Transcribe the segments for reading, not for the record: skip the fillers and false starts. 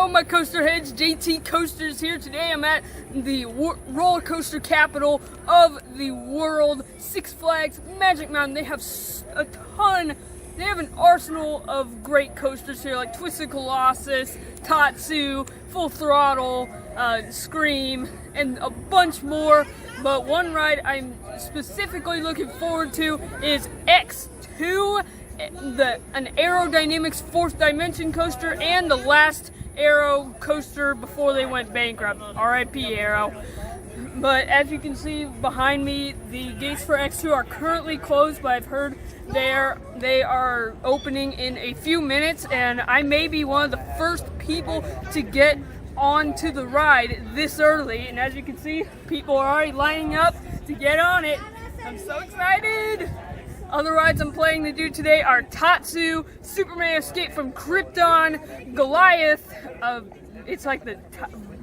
Hello my coaster heads, JT Coasters here. Today I'm at the roller coaster capital of the world, Six Flags Magic Mountain. They have a ton, they have an arsenal of great coasters here like Twisted Colossus, Tatsu, Full Throttle, Scream, and a bunch more. But one ride I'm specifically looking forward to is X2. An aerodynamics fourth dimension coaster and the last Aero coaster before they went bankrupt. RIP Aero. But as you can see behind me, the gates for X2 are currently closed, but I've heard they are opening in a few minutes, and I may be one of the first people to get onto the ride this early. And as you can see, people are already lining up to get on it. I'm so excited! Other rides I'm planning to do today are Tatsu, Superman Escape from Krypton, Goliath, it's like the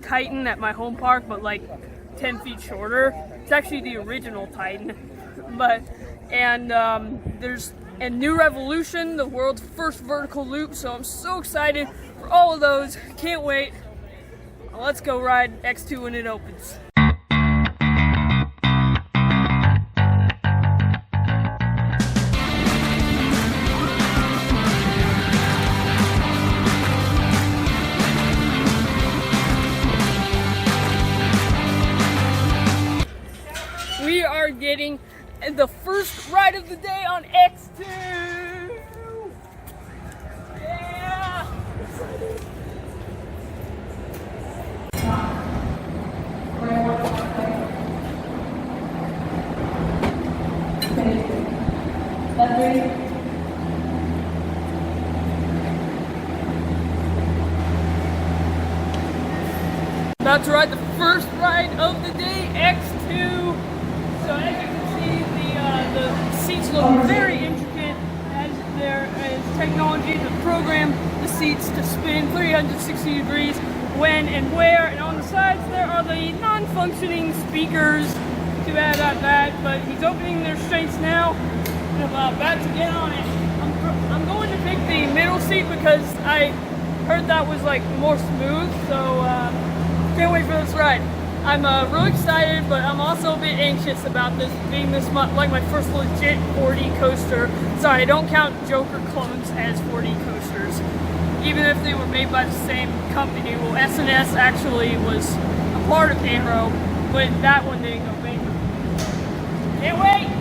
Titan at my home park, but like 10 feet shorter. It's actually the original Titan. There's a New Revolution, the world's first vertical loop, so I'm so excited for all of those. Can't wait. Let's go ride X2 when it opens. We are getting the first ride of the day on X2! Yeah! About to ride the first ride of the day, X2. So as you can see, the seats look very intricate, as there is technology to program the seats to spin 360 degrees when and where. And on the sides there are the non-functioning speakers. Too bad about that, but he's opening their straits now. And I'm about to get on it. I'm going to pick the middle seat because I heard that was like more smooth, so can't wait for this ride. I'm really excited, but I'm also a bit anxious about this being like my first legit 4D coaster. Sorry, I don't count Joker clones as 4D coasters, even if they were made by the same company. Well, S&S actually was a part of Aero, but that one didn't go bankrupt. Can't wait!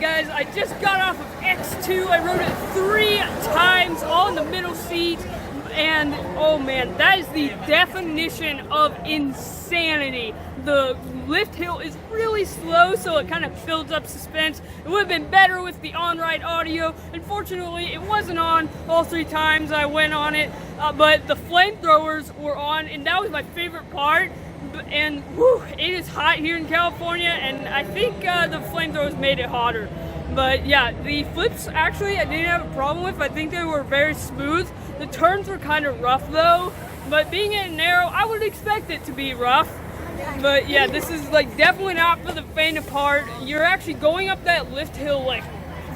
guys, I just got off of X2. I rode it 3 times, all in the middle seat, and oh man, that is the definition of insanity. The lift hill is really slow, so it kind of builds up suspense. It would have been better with the on-ride audio. Unfortunately, it wasn't on all 3 times I went on it, but the flamethrowers were on, and that was my favorite part. And whew, it is hot here in California, and I think the flamethrowers made it hotter. But yeah, the flips actually I didn't have a problem with. I think they were very smooth. The turns were kind of rough though, but being in a narrow, I would expect it to be rough. But yeah, this is like definitely not for the faint of heart. You're actually going up that lift hill like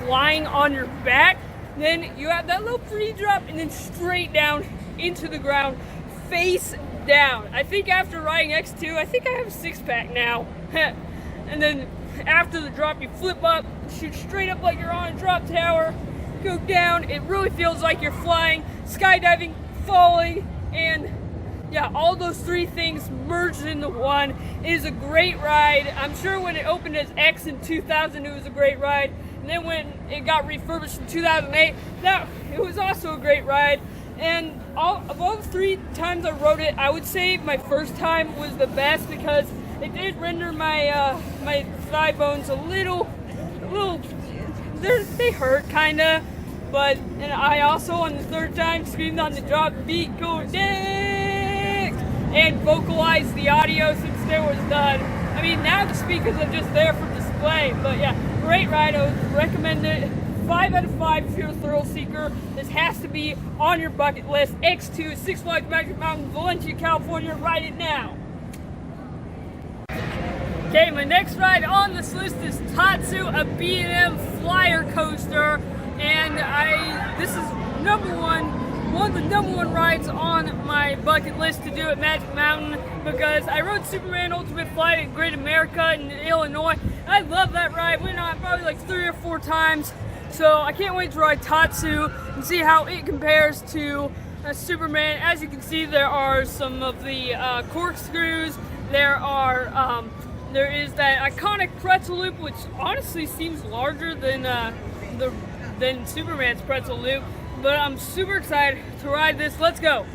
lying on your back. Then you have that little pre-drop and then straight down into the ground, face down. I think after riding X2, I think I have a 6-pack now. And then after the drop, you flip up, shoot straight up like you're on a drop tower, go down. It really feels like you're flying, skydiving, falling, and yeah, all those 3 things merged into one. It is a great ride. I'm sure when it opened as X in 2000, it was a great ride. And then when it got refurbished in 2008, it was also a great ride. And of all the 3 times I rode it, I would say my first time was the best because it did render my my thigh bones a little, they hurt kinda. And I also on the 3rd time screamed on the drop beat, go next, and vocalized the audio since there was none. I mean, now the speakers are just there for display, but yeah, great ride. I would recommend it. 5 out of 5 if you're a thrill seeker. This has to be on your bucket list. X2, Six Flags Magic Mountain, Valencia, California. Ride it now. Okay, my next ride on this list is Tatsu, a B&M flyer coaster, and this is one of the number one rides on my bucket list to do at Magic Mountain because I rode Superman Ultimate Flight at Great America in Illinois. I love that ride. Went on probably like 3 or 4 times. So I can't wait to ride Tatsu and see how it compares to Superman. As you can see, there are some of the corkscrews. There is that iconic pretzel loop, which honestly seems larger than Superman's pretzel loop. But I'm super excited to ride this. Let's go.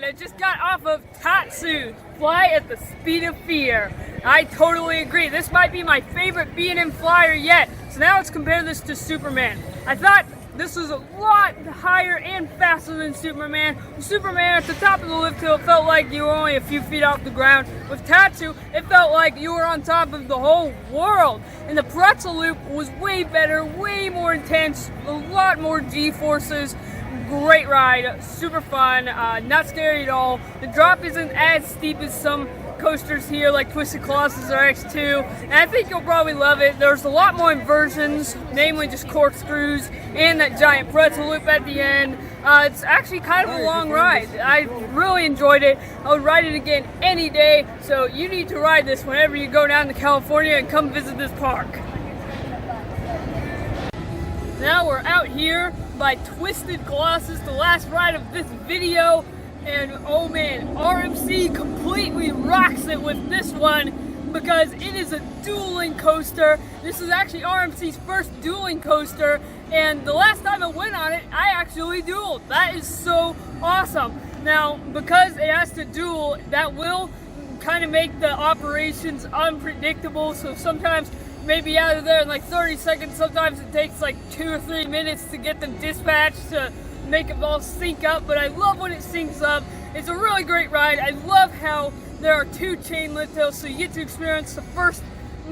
I just got off of Tatsu, Fly at the Speed of Fear. I totally agree. This might be my favorite B&M flyer yet. So now let's compare this to Superman. I thought this was a lot higher and faster than Superman. With Superman at the top of the lift hill, it felt like you were only a few feet off the ground. With Tatsu, it felt like you were on top of the whole world. And the pretzel loop was way better, way more intense, a lot more G-forces. Great ride, super fun, not scary at all. The drop isn't as steep as some coasters here like Twisted Colossus or X2, and I think you'll probably love it. There's a lot more inversions, namely just corkscrews and that giant pretzel loop at the end. It's actually kind of a long ride. I really enjoyed it. I would ride it again any day, so you need to ride this whenever you go down to California and come visit this park. Now we're out here by Twisted Colossus, the last ride of this video, and oh man, RMC completely rocks it with this one because it is a dueling coaster. This is actually RMC's first dueling coaster, and the last time I went on it, I actually dueled. That is so awesome. Now, because it has to duel, that will kind of make the operations unpredictable, so sometimes maybe out of there in like 30 seconds, sometimes it takes like 2 or 3 minutes to get them dispatched to make it all sync up, but I love when it syncs up. It's a really great ride. I love how there are 2 chain lift hills, so you get to experience the first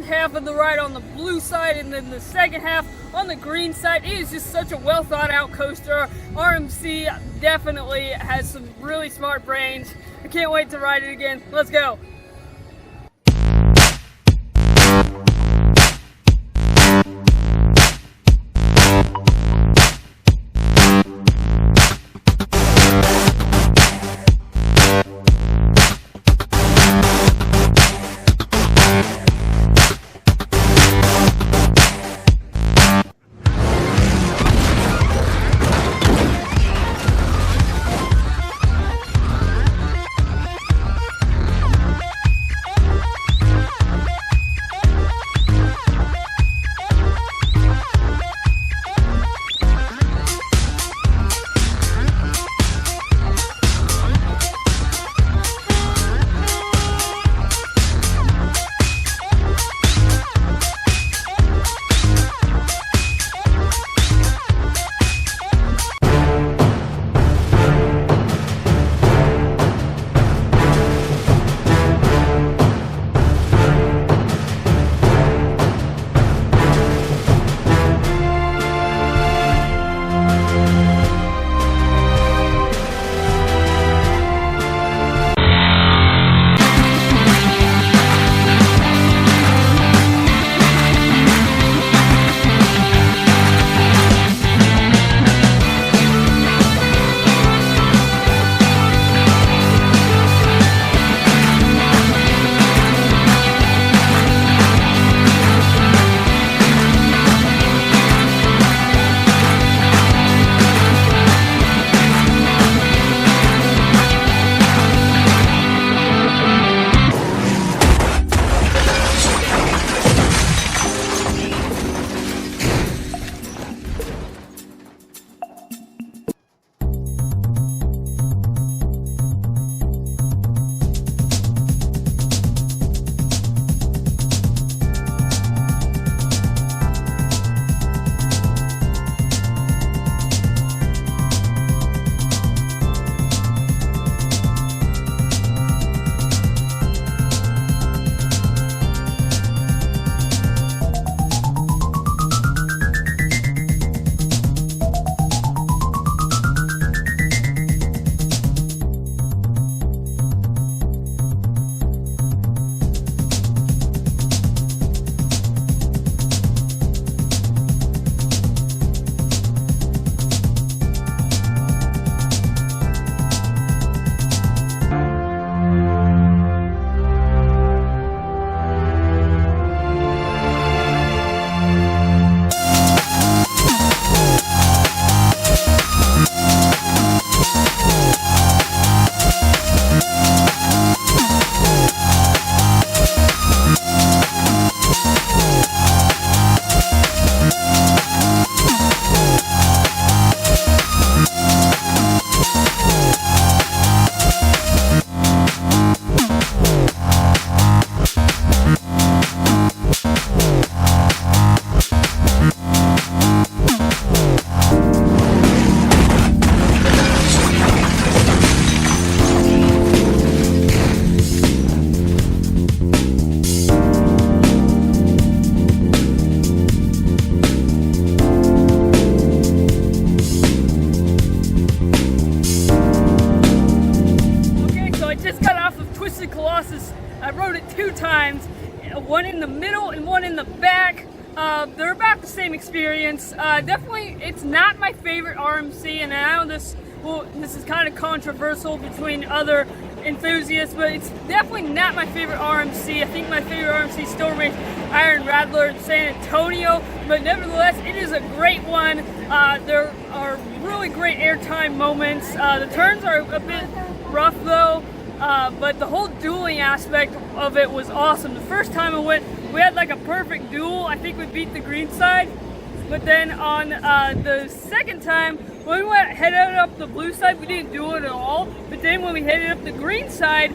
half of the ride on the blue side and then the second half on the green side. It is just such a well thought out coaster. RMC definitely has some really smart brains. I can't wait to ride it again. Let's go. one in the middle and one in the back. They're about the same experience. Definitely, it's not my favorite RMC, and I know this is kind of controversial between other enthusiasts, but it's definitely not my favorite RMC. I think my favorite RMC still remains Iron Rattler in San Antonio, but nevertheless, it is a great one. There are really great airtime moments. The turns are a bit rough though, but the whole dueling aspect of it was awesome. The first time I went, we had like a perfect duel. I think we beat the green side, but then on the second time, when we headed up the blue side, we didn't do it at all. But then when we headed up the green side,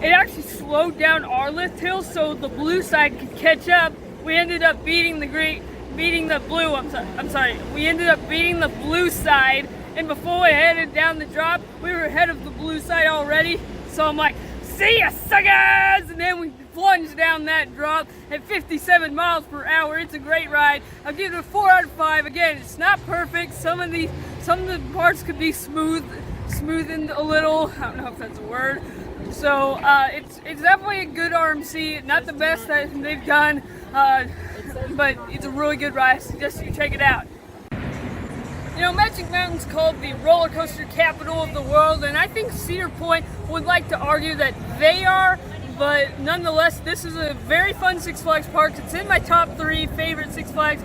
it actually slowed down our lift hill so the blue side could catch up. We ended up beating the blue. We ended up beating the blue side, and before we headed down the drop, we were ahead of the blue side already. So I'm like, see ya, suckers! And then we plunged down that drop at 57 miles per hour. It's a great ride. I'll give it a 4 out of 5. Again, it's not perfect. Some of the parts could be smoothened a little. I don't know if that's a word. So it's definitely a good RMC. Not the best that they've done, but it's a really good ride. I suggest you check it out. You know, Magic Mountain's called the roller coaster capital of the world, and I think Cedar Point would like to argue that they are, but nonetheless, this is a very fun Six Flags park. It's in my top 3 favorite Six Flags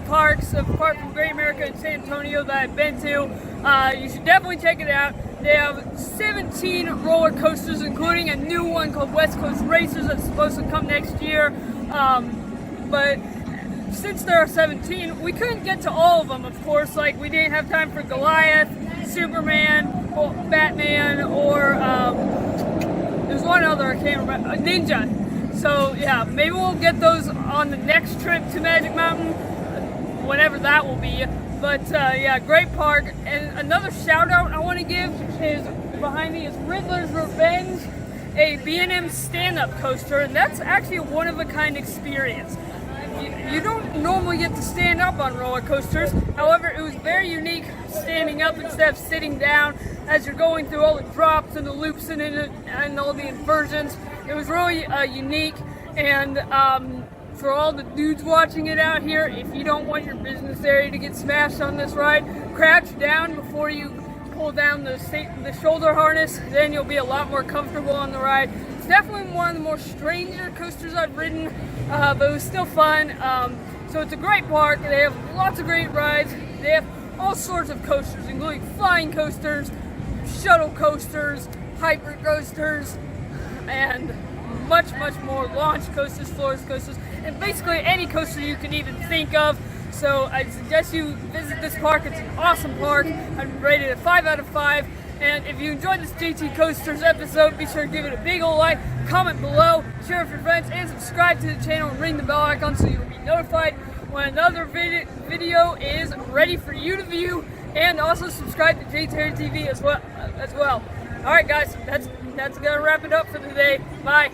parks, apart from Great America and San Antonio, that I've been to. You should definitely check it out. They have 17 roller coasters, including a new one called West Coast Racers that's supposed to come next year. But since there are 17, we couldn't get to all of them, of course. Like, we didn't have time for Goliath, Superman, or Batman, or there's one other I can't remember, Ninja. So yeah, maybe we'll get those on the next trip to Magic Mountain, whenever that will be. But yeah, great park. And another shout out I want to give is, behind me is Riddler's Revenge, a B&M stand-up coaster, and that's actually a one-of-a-kind experience. You don't normally get to stand up on roller coasters. However, it was very unique standing up instead of sitting down as you're going through all the drops and the loops and all the inversions. It was really unique, and for all the dudes watching it out here, if you don't want your business area to get smashed on this ride, crouch down before you pull down the shoulder harness. Then you'll be a lot more comfortable on the ride. It's definitely one of the more stranger coasters I've ridden, but it was still fun. So it's a great park. They have lots of great rides. They have all sorts of coasters, including flying coasters, shuttle coasters, hybrid coasters, and much more. Launch coasters, floors coasters, and basically any coaster you can even think of. So I suggest you visit this park. It's an awesome park. I'd rate it a 5 out of 5. And if you enjoyed this JT Coasters episode, be sure to give it a big old like, comment below, share with your friends, and subscribe to the channel and ring the bell icon so you'll be notified when another video is ready for you to view. And also subscribe to JT TV as well. All right, guys, that's gonna wrap it up for today. Bye.